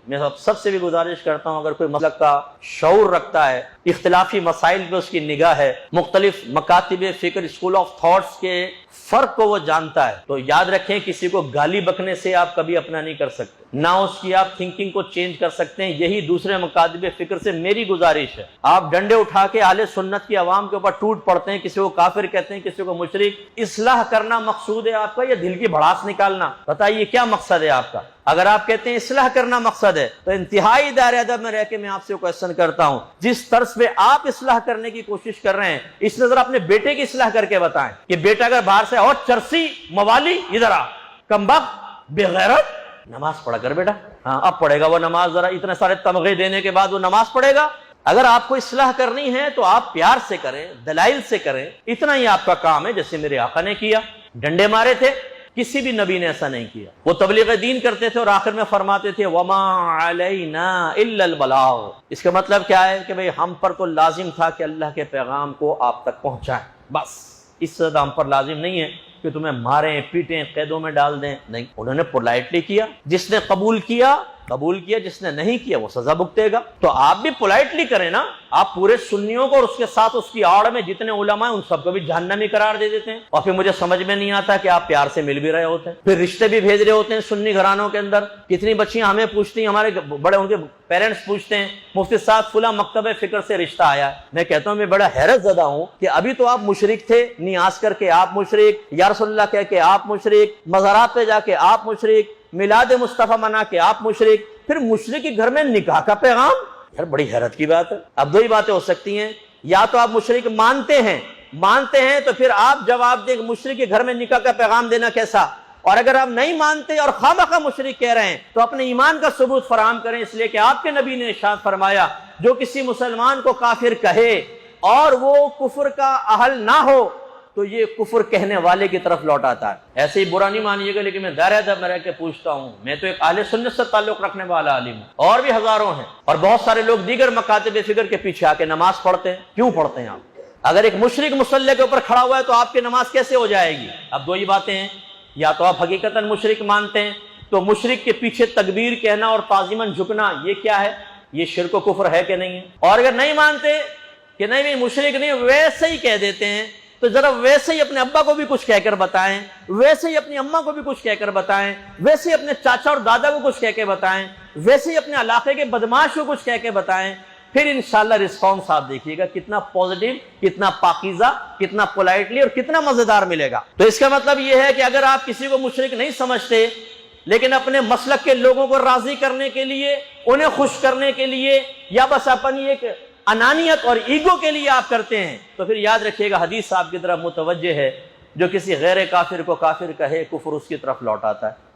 میں سب سے بھی گزارش کرتا ہوں، اگر کوئی مسلک کا شعور رکھتا ہے، اختلافی مسائل پہ اس کی نگاہ ہے، مختلف مکاتب فکر، اسکول آف تھاٹس کے فرق کو وہ جانتا ہے، تو یاد رکھیں کسی کو گالی بکنے سے آپ کبھی اپنا نہیں کر سکتے، نہ اس کی آپ تھنکنگ کو چینج کر سکتے ہیں۔ یہی دوسرے مکاتب فکر سے میری گزارش ہے۔ آپ ڈنڈے اٹھا کے اہل سنت کی عوام کے اوپر ٹوٹ پڑتے ہیں، کسی کو کافر کہتے ہیں، کسی کو مشرک۔ اصلاح کرنا مقصود ہے آپ کا یا دل کی بھڑاس نکالنا؟ بتائیے کیا مقصد ہے آپ کا؟ اگر آپ کہتے ہیں اصلاح کرنا مقصد ہے تو انتہائی دائرہ ادب میں رہ کے میں آپ سے کویسچن کرتا ہوں، جس طرز پہ آپ اصلاح کرنے کی کوشش کر رہے ہیں، اس نظر اپنے بیٹے کی اصلاح کر کے بتائیں کہ بیٹا اگر باہر سے اور چرسی موالی ادھر آ، کمبخت بے غیرت، نماز پڑھا کر بیٹا۔ ہاں اب پڑھے گا وہ نماز، ذرا اتنے سارے تمغے دینے کے بعد وہ نماز پڑھے گا؟ اگر آپ کو اصلاح کرنی ہے تو آپ پیار سے کریں، دلائل سے کریں، اتنا ہی آپ کا کام ہے۔ جیسے میرے آقا نے کیا، ڈنڈے مارے تھے، کسی بھی نبی نے ایسا نہیں کیا۔ وہ تبلیغ دین کرتے تھے اور آخر میں فرماتے تھے وما علینا الا البلاغ۔ اس کا مطلب کیا ہے کہ بھئی ہم پر تو لازم تھا کہ اللہ کے پیغام کو آپ تک پہنچائیں، بس اس سے زیادہ ہم پر لازم نہیں ہے کہ تمہیں ماریں پیٹیں قیدوں میں ڈال دیں۔ نہیں، انہوں نے پولائٹلی کیا، جس نے قبول کیا قبول کیا، جس نے نہیں کیا وہ سزا بھگتے گا۔ تو آپ بھی پولائٹلی کریں نا۔ آپ پورے سنیوں کو اور اس کے ساتھ اس کی آڑ میں جتنے علماء ہیں ان سب کو بھی جہنمی قرار دے دیتے ہیں، اور پھر مجھے سمجھ میں نہیں آتا کہ آپ پیار سے مل بھی رہے ہوتے ہیں، پھر رشتے بھی بھیج رہے ہوتے ہیں سنی گھرانوں کے اندر۔ کتنی بچیاں ہمیں پوچھتی ہیں، ہمارے بڑے ان کے پیرنٹس پوچھتے ہیں مفتی صاحب فلاں مکتب فکر سے رشتہ آیا ہے۔ میں کہتا ہوں میں بڑا حیرت زدہ ہوں کہ ابھی تو آپ مشرک تھے، نیاز کر کے آپ مشرک، یا رسول اللہ کہہ کے آپ مشرک، مزارات پہ جا کے آپ مشرک، میلاد مصطفیٰ منا کے آپ مشرک، پھر مشرک کے گھر میں نکاح کا پیغام۔ یار بڑی حیرت کی بات ہے۔ اب دو ہی باتیں ہو سکتی ہیں، یا تو آپ مشرک مانتے ہیں تو پھر آپ جواب دیں کہ مشرک کے گھر میں نکاح کا پیغام دینا کیسا، اور اگر آپ نہیں مانتے اور خواہ مشرک کہہ رہے ہیں تو اپنے ایمان کا ثبوت فراہم کریں، اس لیے کہ آپ کے نبی نے ارشاد فرمایا جو کسی مسلمان کو کافر کہے اور وہ کفر کا اہل نہ ہو تو یہ کفر کہنے والے کی طرف لوٹ آتا ہے۔ ایسے ہی برا نہیں مانیے گا، لیکن میں دائرہ ادب میں رہ کے پوچھتا ہوں، میں تو ایک اہل سنت سے تعلق رکھنے والا عالم ہوں، اور بھی ہزاروں ہیں، اور بہت سارے لوگ دیگر مکاتب فکر کے پیچھے آ کے نماز پڑھتے ہیں۔ کیوں پڑھتے ہیں آپ؟ اگر ایک مشرک مصلی کے اوپر کھڑا ہوا ہے تو آپ کی نماز کیسے ہو جائے گی؟ اب دو ہی باتیں ہیں، یا تو آپ حقیقتاً مشرک مانتے ہیں تو مشرک کے پیچھے تکبیر کہنا اور تعظیماً جھکنا یہ کیا ہے؟ یہ شرک و کفر ہے کہ نہیں ہے؟ اور اگر نہیں مانتے کہ نہیں مشرک نہیں، ویسے ہی کہہ دیتے ہیں، تو ذرا ویسے ہی اپنے ابا کو بھی کچھ کہہ کر بتائیں، ویسے ہی اپنی اماں کو بھی کچھ کہہ کر بتائیں، ویسے ہی اپنے چاچا اور دادا کو کچھ کہہ کے بتائیں، ویسے ہی اپنے علاقے کے بدماش کو کچھ کہہ کے بتائیں، پھر انشاءاللہ رسپانس آپ دیکھیے گا کتنا پازیٹیو، کتنا پاکیزہ، کتنا پولائٹلی اور کتنا مزیدار ملے گا۔ تو اس کا مطلب یہ ہے کہ اگر آپ کسی کو مشرک نہیں سمجھتے لیکن اپنے مسلک کے لوگوں کو راضی کرنے کے لیے، انہیں خوش کرنے کے لیے، یا بس اپنی ایک انانیت اور ایگو کے لیے آپ کرتے ہیں، تو پھر یاد رکھیے گا حدیث آپ کی طرف متوجہ ہے، جو کسی غیر کافر کو کافر کہے کفر اس کی طرف لوٹ آتا ہے۔